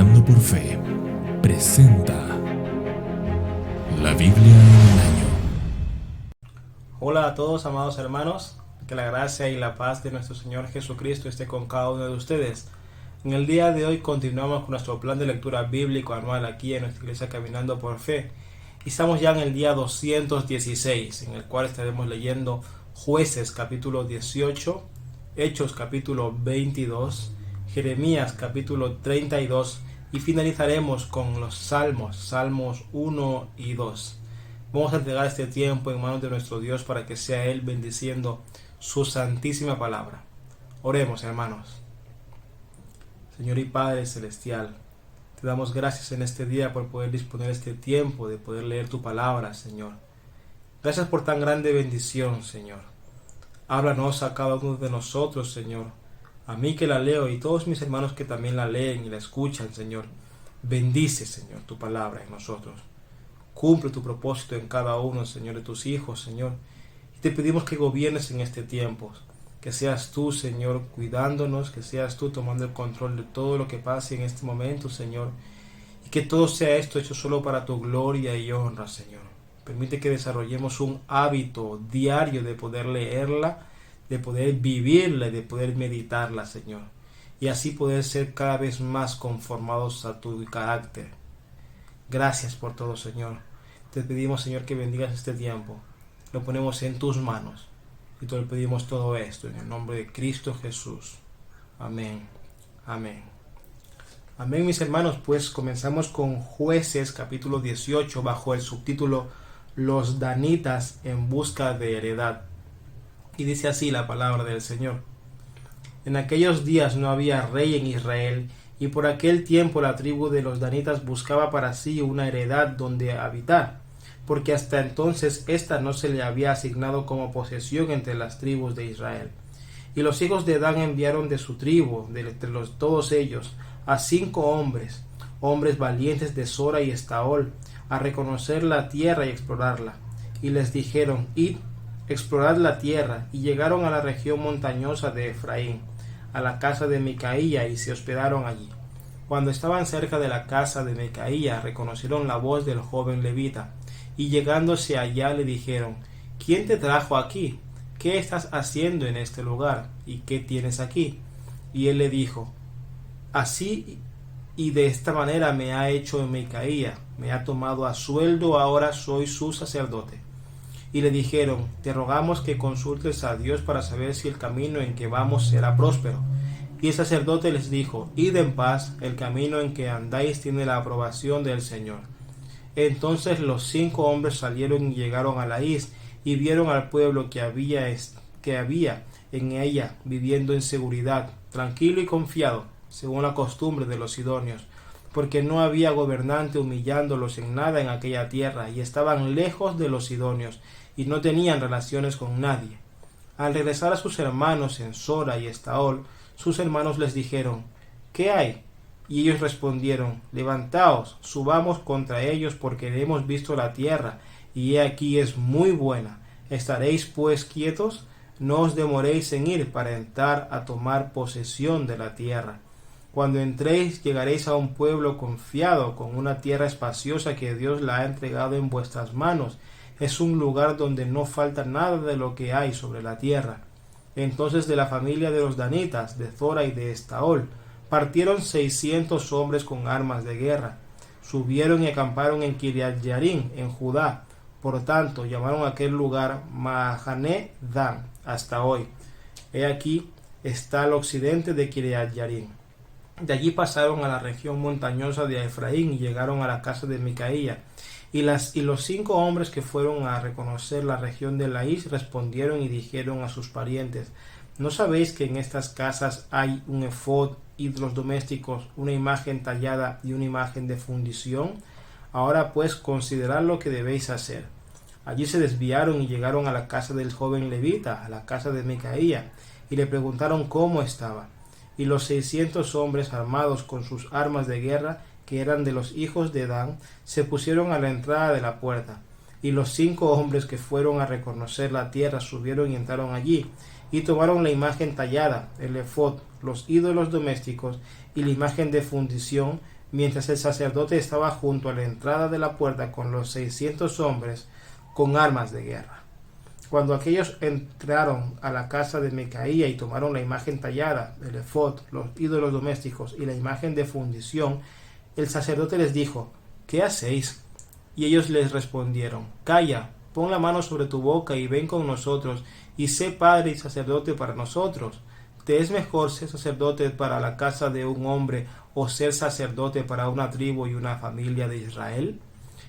Caminando por Fe presenta la Biblia en un año. Hola a todos, amados hermanos, que la gracia y la paz de nuestro Señor Jesucristo esté con cada uno de ustedes. En el día de hoy continuamos con nuestro plan de lectura bíblico anual aquí en nuestra iglesia Caminando por Fe. Y estamos ya en el día 216, en el cual estaremos leyendo Jueces capítulo 18, Hechos capítulo 22, Jeremías capítulo 32 y finalizaremos con los Salmos 1 y 2. Vamos a entregar este tiempo en manos de nuestro Dios para que sea Él bendiciendo su santísima palabra. Oremos, hermanos. Señor y Padre Celestial, te damos gracias en este día por poder disponer este tiempo de poder leer tu palabra, Señor. Gracias por tan grande bendición, Señor. Háblanos a cada uno de nosotros, Señor. A mí que la leo y todos mis hermanos que también la leen y la escuchan, Señor. Bendice, Señor, tu palabra en nosotros. Cumple tu propósito en cada uno, Señor, de tus hijos, Señor. Y te pedimos que gobiernes en este tiempo. Que seas tú, Señor, cuidándonos, que seas tú tomando el control de todo lo que pase en este momento, Señor. Y que todo sea esto hecho solo para tu gloria y honra, Señor. Permite que desarrollemos un hábito diario de poder leerla, de poder vivirla y de poder meditarla, Señor. Y así poder ser cada vez más conformados a tu carácter. Gracias por todo, Señor. Te pedimos, Señor, que bendigas este tiempo. Lo ponemos en tus manos. Y te lo pedimos todo esto en el nombre de Cristo Jesús. Amén. Amén. Amén, mis hermanos. Pues comenzamos con Jueces capítulo 18 bajo el subtítulo Los Danitas en busca de heredad. Y dice así la palabra del Señor. En aquellos días no había rey en Israel, y por aquel tiempo la tribu de los Danitas buscaba para sí una heredad donde habitar, porque hasta entonces ésta no se le había asignado como posesión entre las tribus de Israel. Y los hijos de Dan enviaron de su tribu, de entre todos ellos, a 5 hombres, hombres valientes de Sora y Estaol, a reconocer la tierra y explorarla. Y les dijeron: id, explorad la tierra, y llegaron a la región montañosa de Efraín, a la casa de Micaía, y se hospedaron allí. Cuando estaban cerca de la casa de Micaía, reconocieron la voz del joven levita, y llegándose allá le dijeron: ¿quién te trajo aquí? ¿Qué estás haciendo en este lugar? ¿Y qué tienes aquí? Y él le dijo: así y de esta manera me ha hecho Micaía, me ha tomado a sueldo, ahora soy su sacerdote. Y le dijeron: te rogamos que consultes a Dios para saber si el camino en que vamos será próspero. Y el sacerdote les dijo: id en paz, el camino en que andáis tiene la aprobación del Señor. Entonces los 5 hombres salieron y llegaron a la is, y vieron al pueblo que había en ella, viviendo en seguridad, tranquilo y confiado, según la costumbre de los sidonios, porque no había gobernante humillándolos en nada en aquella tierra, y estaban lejos de los sidonios, y no tenían relaciones con nadie. Al regresar a sus hermanos en Sora y Estaol, sus hermanos les dijeron: ¿qué hay? Y ellos respondieron: levantaos, subamos contra ellos, porque hemos visto la tierra, y he aquí es muy buena. ¿Estaréis pues quietos? No os demoréis en ir para entrar a tomar posesión de la tierra. Cuando entréis, llegaréis a un pueblo confiado, con una tierra espaciosa que Dios la ha entregado en vuestras manos. Es un lugar donde no falta nada de lo que hay sobre la tierra. Entonces de la familia de los Danitas, de Zora y de Estaol, partieron 600 hombres con armas de guerra. Subieron y acamparon en Kiriat Yarim, en Judá. Por tanto, llamaron a aquel lugar Mahané Dan, hasta hoy. He aquí está al occidente de Kiriat Yarim. De allí pasaron a la región montañosa de Efraín y llegaron a la casa de Micaía. Y los 5 hombres que fueron a reconocer la región de Laís respondieron y dijeron a sus parientes: ¿no sabéis que en estas casas hay un efod y de los domésticos una imagen tallada y una imagen de fundición? Ahora pues considerad lo que debéis hacer. Allí se desviaron y llegaron a la casa del joven levita, a la casa de Micaía, y le preguntaron cómo estaba. Y los 600 hombres armados con sus armas de guerra, que eran de los hijos de Dan, se pusieron a la entrada de la puerta. Y los 5 hombres que fueron a reconocer la tierra subieron y entraron allí, y tomaron la imagen tallada, el efod, los ídolos domésticos y la imagen de fundición, mientras el sacerdote estaba junto a la entrada de la puerta con los 600 hombres con armas de guerra. Cuando aquellos entraron a la casa de Micaía y tomaron la imagen tallada, el efod, los ídolos domésticos y la imagen de fundición, el sacerdote les dijo: ¿qué hacéis? Y ellos les respondieron: calla, pon la mano sobre tu boca y ven con nosotros, y sé padre y sacerdote para nosotros. ¿Te es mejor ser sacerdote para la casa de un hombre o ser sacerdote para una tribu y una familia de Israel?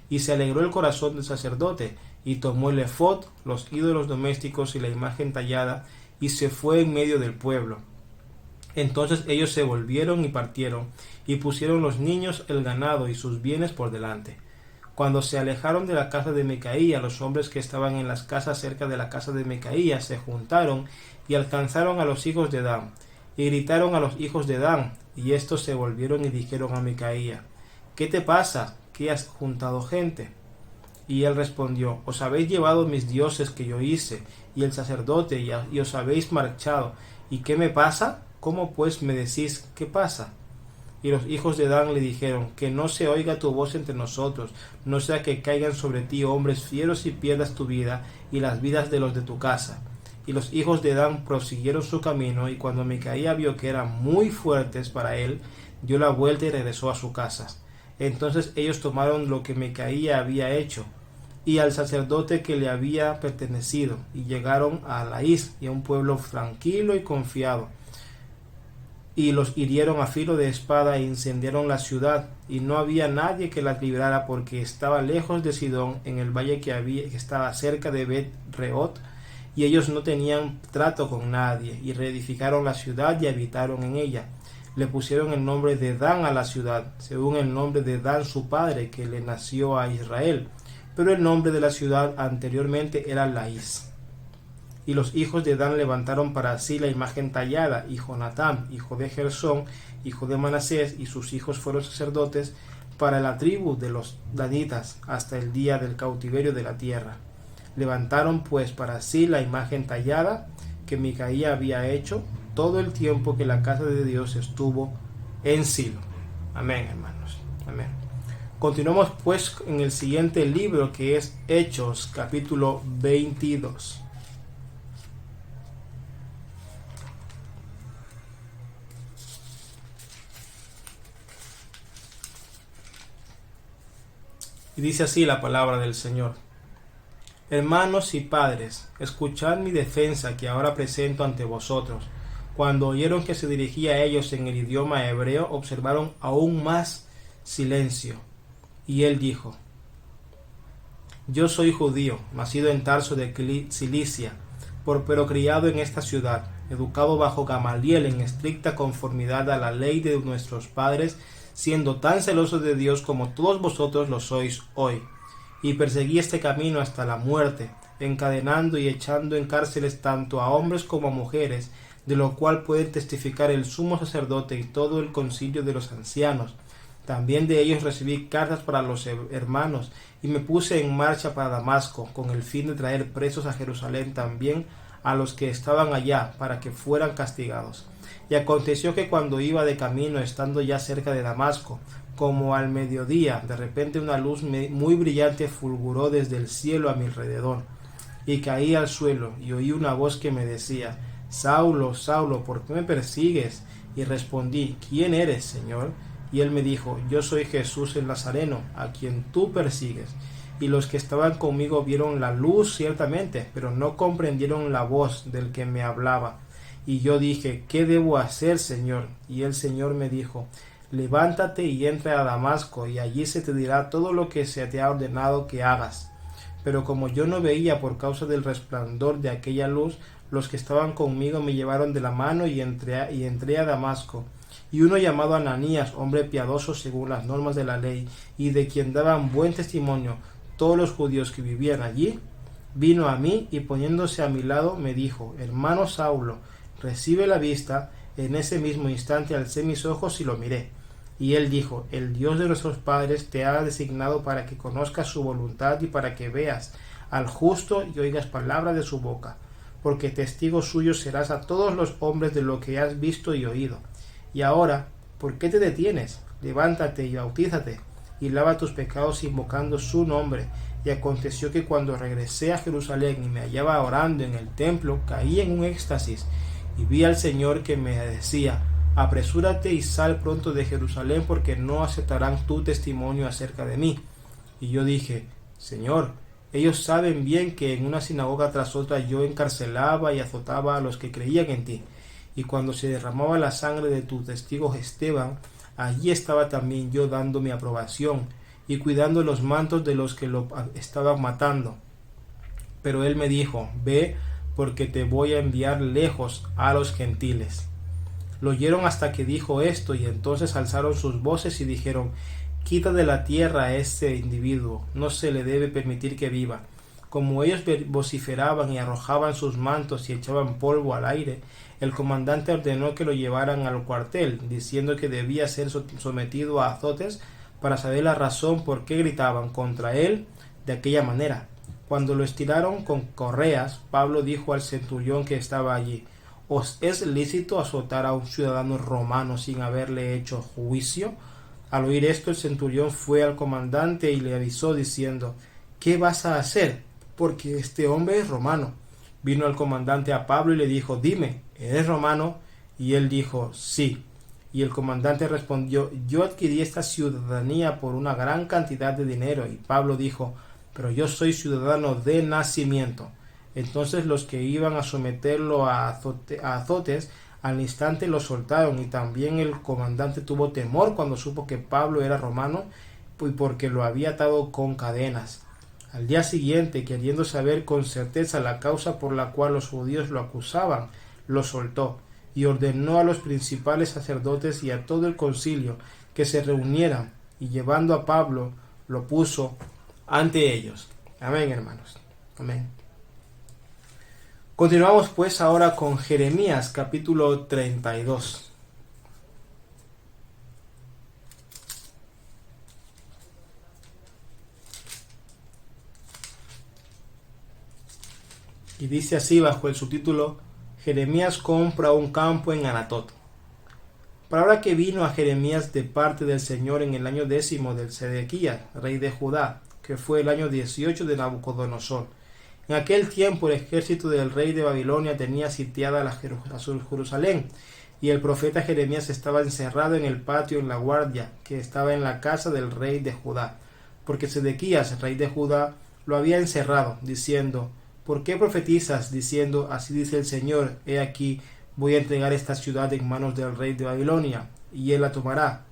Y se alegró el corazón del sacerdote, y tomó el efod, los ídolos domésticos y la imagen tallada, y se fue en medio del pueblo. Entonces ellos se volvieron y partieron, y pusieron los niños, el ganado y sus bienes por delante. Cuando se alejaron de la casa de Micaía, los hombres que estaban en las casas cerca de la casa de Micaía se juntaron y alcanzaron a los hijos de Dan, y gritaron a los hijos de Dan, y estos se volvieron y dijeron a Micaía: ¿qué te pasa? ¿Qué has juntado gente? Y él respondió: os habéis llevado mis dioses que yo hice, y el sacerdote, y os habéis marchado. ¿Y qué me pasa? ¿Cómo pues me decís qué pasa? Y los hijos de Dan le dijeron: que no se oiga tu voz entre nosotros, no sea que caigan sobre ti hombres fieros y pierdas tu vida y las vidas de los de tu casa. Y los hijos de Dan prosiguieron su camino, y cuando Micaía vio que eran muy fuertes para él, dio la vuelta y regresó a su casa. Entonces ellos tomaron lo que Micaía había hecho, y al sacerdote que le había pertenecido, y llegaron a Laís, y a un pueblo tranquilo y confiado, y los hirieron a filo de espada e incendiaron la ciudad, y no había nadie que la librara, porque estaba lejos de Sidón, en el valle que estaba cerca de Bet-reot, y ellos no tenían trato con nadie, y reedificaron la ciudad y habitaron en ella. Le pusieron el nombre de Dan a la ciudad, según el nombre de Dan su padre, que le nació a Israel, pero el nombre de la ciudad anteriormente era Laís. Y los hijos de Dan levantaron para sí la imagen tallada, y Jonatán, hijo de Gersón, hijo de Manasés, y sus hijos fueron sacerdotes para la tribu de los danitas hasta el día del cautiverio de la tierra. Levantaron pues para sí la imagen tallada que Micaía había hecho todo el tiempo que la casa de Dios estuvo en Silo. Amén, hermanos. Amén. Continuamos pues en el siguiente libro, que es Hechos, capítulo 22. Y dice así la palabra del Señor: hermanos y padres, escuchad mi defensa que ahora presento ante vosotros. Cuando oyeron que se dirigía a ellos en el idioma hebreo, observaron aún más silencio. Y él dijo: yo soy judío, nacido en Tarso de Cilicia, pero criado en esta ciudad, educado bajo Gamaliel en estricta conformidad a la ley de nuestros padres, siendo tan celoso de Dios como todos vosotros lo sois hoy. Y perseguí este camino hasta la muerte, encadenando y echando en cárceles tanto a hombres como a mujeres, de lo cual pueden testificar el sumo sacerdote y todo el concilio de los ancianos. También de ellos recibí cartas para los hermanos, y me puse en marcha para Damasco, con el fin de traer presos a Jerusalén también a los que estaban allá, para que fueran castigados. Y aconteció que cuando iba de camino, estando ya cerca de Damasco, como al mediodía, de repente una luz muy brillante fulguró desde el cielo a mi alrededor, y caí al suelo, y oí una voz que me decía: Saulo, Saulo, ¿por qué me persigues? Y respondí: ¿quién eres, Señor? Y él me dijo: yo soy Jesús el Nazareno, a quien tú persigues. Y los que estaban conmigo vieron la luz ciertamente, pero no comprendieron la voz del que me hablaba. Y yo dije: ¿qué debo hacer, Señor? Y el Señor me dijo: levántate y entra a Damasco, y allí se te dirá todo lo que se te ha ordenado que hagas. Pero como yo no veía por causa del resplandor de aquella luz, los que estaban conmigo me llevaron de la mano y entré a Damasco. Y uno llamado Ananías, hombre piadoso según las normas de la ley, y de quien daban buen testimonio todos los judíos que vivían allí, vino a mí y poniéndose a mi lado me dijo: hermano Saulo, recibe la vista. En ese mismo instante alcé mis ojos y lo miré. Y él dijo: el Dios de nuestros padres te ha designado para que conozcas su voluntad y para que veas al justo y oigas palabra de su boca, porque testigo suyo serás a todos los hombres de lo que has visto y oído. Y ahora, ¿por qué te detienes? Levántate y bautízate, y lava tus pecados invocando su nombre. Y aconteció que cuando regresé a Jerusalén y me hallaba orando en el templo, caí en un éxtasis, y vi al Señor que me decía: apresúrate y sal pronto de Jerusalén, porque no aceptarán tu testimonio acerca de mí. Y yo dije: Señor, ellos saben bien que en una sinagoga tras otra yo encarcelaba y azotaba a los que creían en ti. Y cuando se derramaba la sangre de tu testigo Esteban, allí estaba también yo dando mi aprobación y cuidando los mantos de los que lo estaban matando. Pero él me dijo: ve, porque te voy a enviar lejos a los gentiles. Lo oyeron hasta que dijo esto, y entonces alzaron sus voces y dijeron: quita de la tierra a este individuo, no se le debe permitir que viva. Como ellos vociferaban y arrojaban sus mantos y echaban polvo al aire, el comandante ordenó que lo llevaran al cuartel, diciendo que debía ser sometido a azotes para saber la razón por qué gritaban contra él de aquella manera. Cuando lo estiraron con correas, Pablo dijo al centurión que estaba allí: ¿os es lícito azotar a un ciudadano romano sin haberle hecho juicio? Al oír esto, el centurión fue al comandante y le avisó diciendo: ¿qué vas a hacer? Porque este hombre es romano. Vino el comandante a Pablo y le dijo: dime, ¿eres romano? Y él dijo: sí. Y el comandante respondió: yo adquirí esta ciudadanía por una gran cantidad de dinero. Y Pablo dijo: pero yo soy ciudadano de nacimiento. Entonces los que iban a someterlo a azotes al instante lo soltaron, y también el comandante tuvo temor cuando supo que Pablo era romano, y porque lo había atado con cadenas. Al día siguiente, queriendo saber con certeza la causa por la cual los judíos lo acusaban, lo soltó, y ordenó a los principales sacerdotes y a todo el concilio que se reunieran, y llevando a Pablo lo puso ante ellos. Amén, hermanos. Amén. Continuamos pues ahora con Jeremías capítulo 32. Y dice así bajo el subtítulo: Jeremías compra un campo en Anatot. Palabra que vino a Jeremías de parte del Señor en el año 10 del Sedequías, rey de Judá, que fue el año 18 de Nabucodonosor. En aquel tiempo el ejército del rey de Babilonia tenía sitiada Jerusalén, y el profeta Jeremías estaba encerrado en el patio en la guardia que estaba en la casa del rey de Judá, porque Sedequías, rey de Judá, lo había encerrado, diciendo: ¿por qué profetizas, diciendo: así dice el Señor, he aquí, voy a entregar esta ciudad en manos del rey de Babilonia, y él la tomará?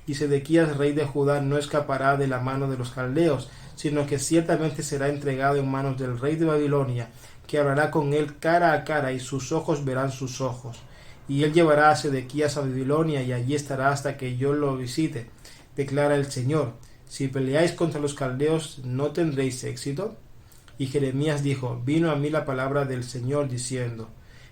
Y Sedequías, rey de Judá, no escapará de la mano de los caldeos, sino que ciertamente será entregado en manos del rey de Babilonia, que hablará con él cara a cara, y sus ojos verán sus ojos. Y él llevará a Sedequías a Babilonia, y allí estará hasta que yo lo visite, declara el Señor. Si peleáis contra los caldeos, ¿no tendréis éxito? Y Jeremías dijo: vino a mí la palabra del Señor diciendo: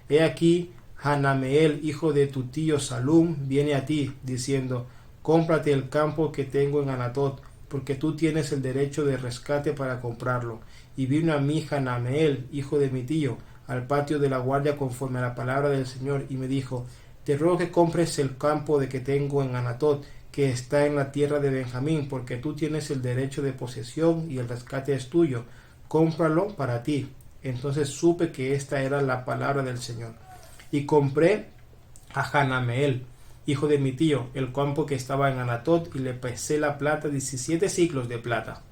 he aquí, Hanameel, hijo de tu tío Salum, viene a ti, diciendo: cómprate el campo que tengo en Anatot, porque tú tienes el derecho de rescate para comprarlo. Y vino a mí Hanameel, hijo de mi tío, al patio de la guardia conforme a la palabra del Señor, y me dijo: te ruego que compres el campo de que tengo en Anatot, que está en la tierra de Benjamín, porque tú tienes el derecho de posesión y el rescate es tuyo. Cómpralo para ti. Entonces supe que esta era la palabra del Señor. Y compré a Hanameel, hijo de mi tío, el campo que estaba en Anatot, y le pesé la plata 17 siclos de plata.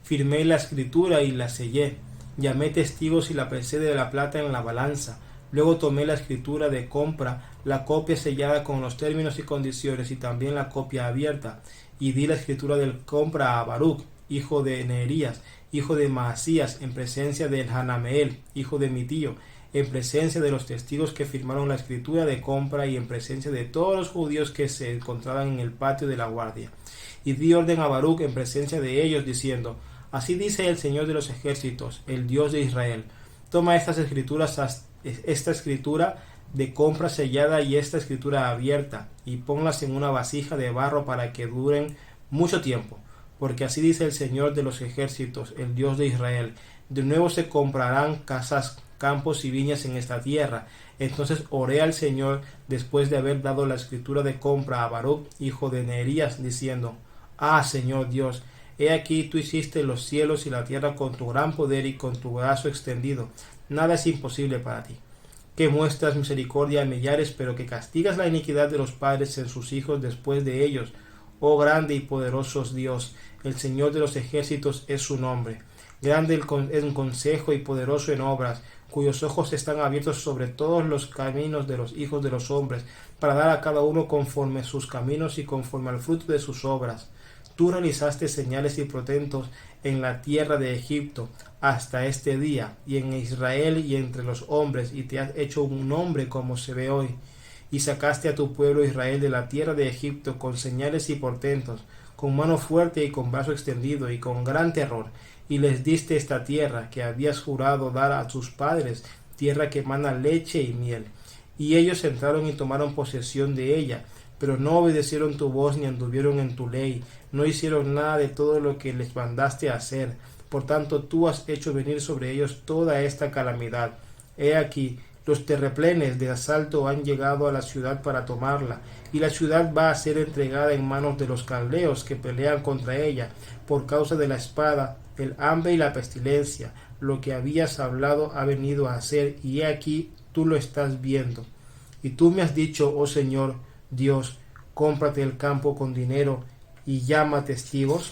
Firmé la escritura y la sellé. Llamé testigos y la pesé de la plata en la balanza. Luego tomé la escritura de compra, la copia sellada con los términos y condiciones, y también la copia abierta, y di la escritura de compra a Baruch, hijo de Neerías, hijo de Maasías, en presencia de Hanameel, hijo de mi tío, en presencia de los testigos que firmaron la escritura de compra, y en presencia de todos los judíos que se encontraban en el patio de la guardia. Y di orden a Baruch en presencia de ellos, diciendo: así dice el Señor de los ejércitos, el Dios de Israel: toma esta escritura de compra sellada y esta escritura abierta, y ponlas en una vasija de barro para que duren mucho tiempo, porque así dice el Señor de los ejércitos, el Dios de Israel: de nuevo se comprarán casas campos y viñas en esta tierra. Entonces oré al Señor después de haber dado la escritura de compra a Baruch, hijo de Neerías, diciendo: Ah, Señor Dios, he aquí tú hiciste los cielos y la tierra con tu gran poder y con tu brazo extendido. Nada es imposible para ti. Que muestras misericordia a millares, pero que castigas la iniquidad de los padres en sus hijos después de ellos. Oh grande y poderoso Dios, el Señor de los ejércitos es su nombre. Grande en consejo y poderoso en obras, cuyos ojos están abiertos sobre todos los caminos de los hijos de los hombres, para dar a cada uno conforme sus caminos y conforme al fruto de sus obras. Tú realizaste señales y portentos en la tierra de Egipto hasta este día, y en Israel y entre los hombres, y te has hecho un nombre como se ve hoy. Y sacaste a tu pueblo Israel de la tierra de Egipto con señales y portentos, con mano fuerte y con brazo extendido y con gran terror, y les diste esta tierra que habías jurado dar a sus padres, tierra que emana leche y miel. Y ellos entraron y tomaron posesión de ella, pero no obedecieron tu voz ni anduvieron en tu ley, no hicieron nada de todo lo que les mandaste hacer. Por tanto, tú has hecho venir sobre ellos toda esta calamidad. He aquí, los terraplenes de asalto han llegado a la ciudad para tomarla, y la ciudad va a ser entregada en manos de los caldeos que pelean contra ella, por causa de la espada, el hambre y la pestilencia. Lo que habías hablado ha venido a hacer, y he aquí tú lo estás viendo. Y tú me has dicho, oh Señor Dios, cómprate el campo con dinero y llama testigos,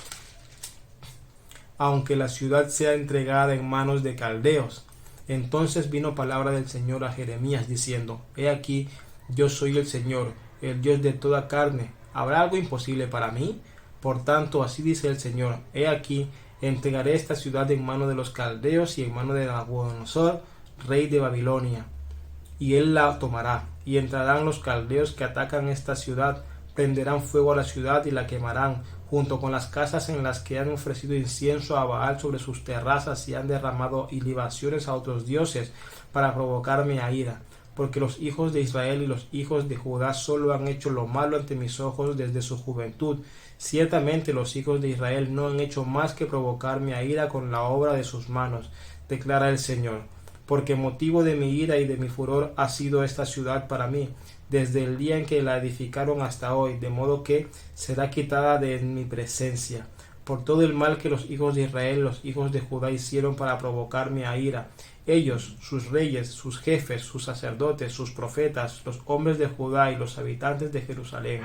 aunque la ciudad sea entregada en manos de caldeos. Entonces vino palabra del Señor a Jeremías diciendo: He aquí, yo soy el Señor, el Dios de toda carne. ¿Habrá algo imposible para mí? Por tanto, así dice el Señor: He aquí, entregaré esta ciudad en mano de los caldeos y en mano de Nabucodonosor, rey de Babilonia, y él la tomará. Y entrarán los caldeos que atacan esta ciudad, prenderán fuego a la ciudad y la quemarán, junto con las casas en las que han ofrecido incienso a Baal sobre sus terrazas y han derramado libaciones a otros dioses para provocarme a ira. Porque los hijos de Israel y los hijos de Judá solo han hecho lo malo ante mis ojos desde su juventud. Ciertamente los hijos de Israel no han hecho más que provocarme a ira con la obra de sus manos, declara el Señor. Porque motivo de mi ira y de mi furor ha sido esta ciudad para mí, desde el día en que la edificaron hasta hoy, de modo que será quitada de mi presencia, por todo el mal que los hijos de Israel y los hijos de Judá hicieron para provocarme a ira. Ellos, sus reyes, sus jefes, sus sacerdotes, sus profetas, los hombres de Judá y los habitantes de Jerusalén.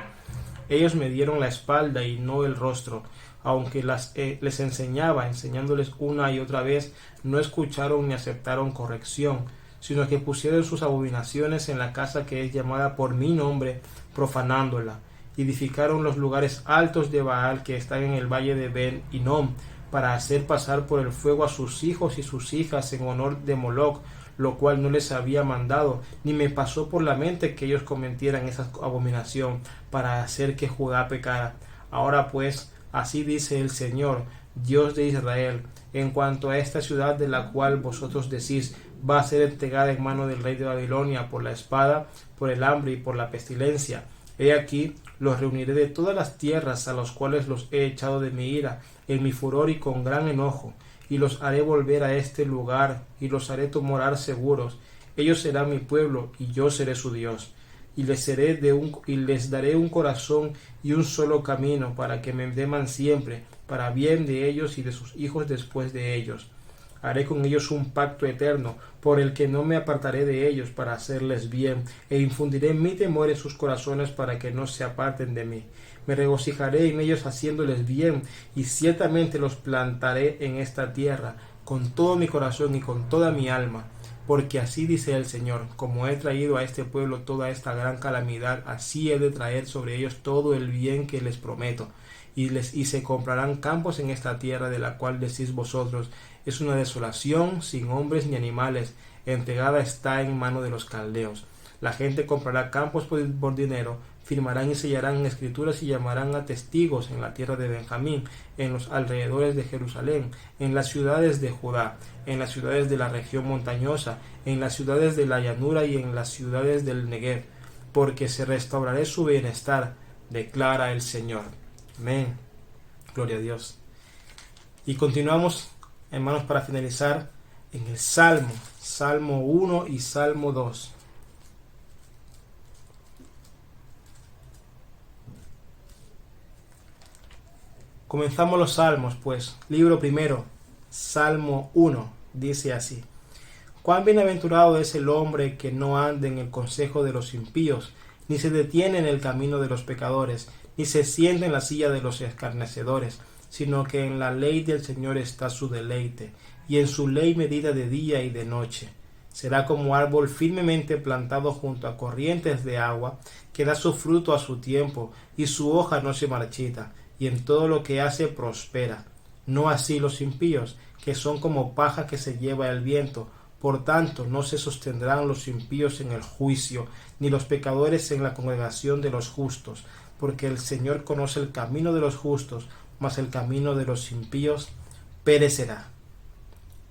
Ellos me dieron la espalda y no el rostro. Aunque les enseñaba, enseñándoles una y otra vez, no escucharon ni aceptaron corrección, sino que pusieron sus abominaciones en la casa que es llamada por mi nombre, profanándola. Edificaron los lugares altos de Baal que están en el valle de Ben Hinnom, para hacer pasar por el fuego a sus hijos y sus hijas en honor de Moloc, lo cual no les había mandado, ni me pasó por la mente que ellos cometieran esa abominación, para hacer que Judá pecara. Ahora pues, así dice el Señor, Dios de Israel, en cuanto a esta ciudad de la cual vosotros decís, va a ser entregada en mano del rey de Babilonia por la espada, por el hambre y por la pestilencia. He aquí, los reuniré de todas las tierras a las cuales los he echado de mi ira, en mi furor y con gran enojo, y los haré volver a este lugar, y los haré morar seguros. Ellos serán mi pueblo, y yo seré su Dios. Y les daré un corazón y un solo camino, para que me teman siempre, para bien de ellos y de sus hijos después de ellos. Haré con ellos un pacto eterno, por el que no me apartaré de ellos para hacerles bien, e infundiré mi temor en sus corazones para que no se aparten de mí. Me regocijaré en ellos haciéndoles bien, y ciertamente los plantaré en esta tierra, con todo mi corazón y con toda mi alma. Porque así dice el Señor, como he traído a este pueblo toda esta gran calamidad, así he de traer sobre ellos todo el bien que les prometo. Y se comprarán campos en esta tierra de la cual decís vosotros, es una desolación, sin hombres ni animales, entregada está en mano de los caldeos. La gente comprará campos por dinero, firmarán y sellarán escrituras y llamarán a testigos en la tierra de Benjamín, en los alrededores de Jerusalén, en las ciudades de Judá, en las ciudades de la región montañosa, en las ciudades de la llanura y en las ciudades del Negev, porque se restaurará su bienestar, declara el Señor. Amén. Gloria a Dios. Y continuamos, hermanos, para finalizar en el Salmo 1 y Salmo 2. Comenzamos los salmos, pues. Libro primero, Salmo 1, dice así: Cuán bienaventurado es el hombre que no anda en el consejo de los impíos, ni se detiene en el camino de los pecadores, ni se sienta en la silla de los escarnecedores, sino que en la ley del Señor está su deleite, y en su ley medita de día y de noche. Será como árbol firmemente plantado junto a corrientes de agua, que da su fruto a su tiempo, y su hoja no se marchita, y en todo lo que hace prospera. No así los impíos, que son como paja que se lleva el viento. Por tanto, no se sostendrán los impíos en el juicio, ni los pecadores en la congregación de los justos, porque el Señor conoce el camino de los justos, mas el camino de los impíos perecerá.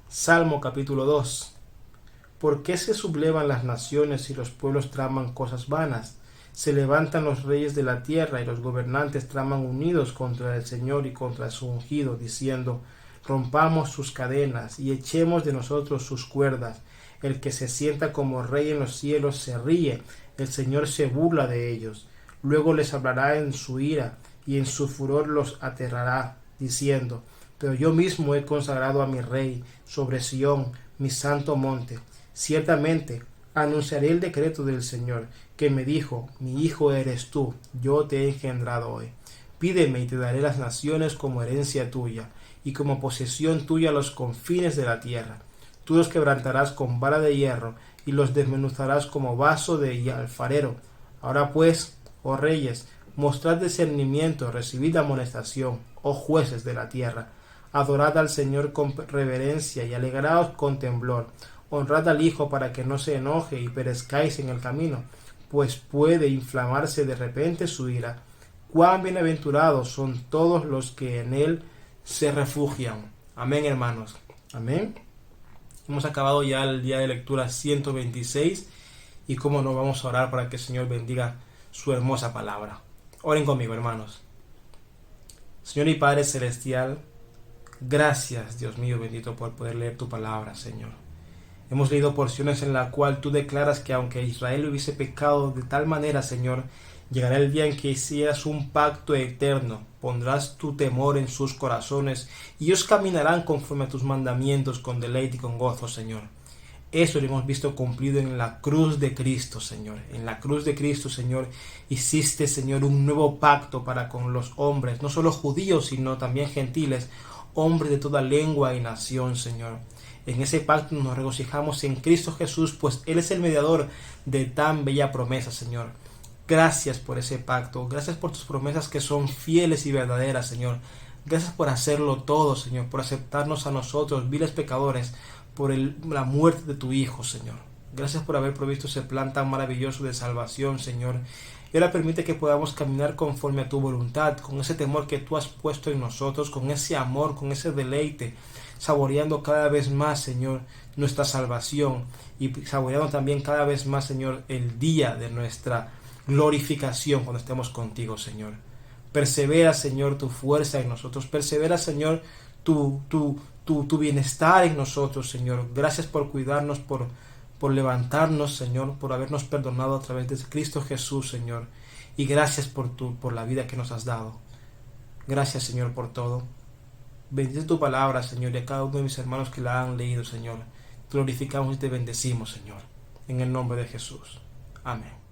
Salmo capítulo 2. ¿Por qué se sublevan las naciones y los pueblos traman cosas vanas? Se levantan los reyes de la tierra y los gobernantes traman unidos contra el Señor y contra su ungido, diciendo: rompamos sus cadenas y echemos de nosotros sus cuerdas. El que se sienta como rey en los cielos se ríe, el Señor se burla de ellos. Luego les hablará en su ira y en su furor los aterrará, diciendo: pero yo mismo he consagrado a mi rey sobre Sión, mi santo monte. Ciertamente anunciaré el decreto del Señor, que me dijo: mi hijo eres tú, yo te he engendrado hoy. Pídeme y te daré las naciones como herencia tuya, y como posesión tuya los confines de la tierra. Tú los quebrantarás con vara de hierro, y los desmenuzarás como vaso de alfarero. Ahora pues, oh reyes, mostrad discernimiento, recibid amonestación, oh jueces de la tierra. Adorad al Señor con reverencia, y alegraos con temblor. Honrad al Hijo para que no se enoje y perezcáis en el camino, pues puede inflamarse de repente su ira. Cuán bienaventurados son todos los que en él se refugian. Amén, hermanos. Amén. Hemos acabado ya el día de lectura 126 y cómo no, vamos a orar para que el Señor bendiga su hermosa palabra. Oren conmigo, hermanos. Señor y Padre Celestial, gracias, Dios mío bendito, por poder leer tu palabra, Señor. Hemos leído porciones en la cual tú declaras que aunque Israel hubiese pecado de tal manera, Señor, llegará el día en que hicieras un pacto eterno, pondrás tu temor en sus corazones y ellos caminarán conforme a tus mandamientos con deleite y con gozo, Señor. Eso lo hemos visto cumplido en la cruz de Cristo, Señor. En la cruz de Cristo, Señor, hiciste, Señor, un nuevo pacto para con los hombres, no solo judíos, sino también gentiles, hombres de toda lengua y nación, Señor. En ese pacto nos regocijamos en Cristo Jesús, pues Él es el mediador de tan bella promesa, Señor. Gracias por ese pacto, gracias por tus promesas que son fieles y verdaderas, Señor. Gracias por hacerlo todo, Señor, por aceptarnos a nosotros, viles pecadores, por la muerte de tu Hijo, Señor. Gracias por haber provisto ese plan tan maravilloso de salvación, Señor. Y ahora permite que podamos caminar conforme a tu voluntad, con ese temor que tú has puesto en nosotros, con ese amor, con ese deleite, saboreando cada vez más, Señor, nuestra salvación y saboreando también cada vez más, Señor, el día de nuestra glorificación cuando estemos contigo, Señor. Persevera, Señor, tu fuerza en nosotros. Persevera, Señor, tu bienestar en nosotros, Señor. Gracias por cuidarnos, por levantarnos, Señor, por habernos perdonado a través de Cristo Jesús, Señor. Y gracias por la vida que nos has dado. Gracias, Señor, por todo. Bendice tu palabra, Señor, y a cada uno de mis hermanos que la han leído, Señor. Te glorificamos y te bendecimos, Señor. En el nombre de Jesús. Amén.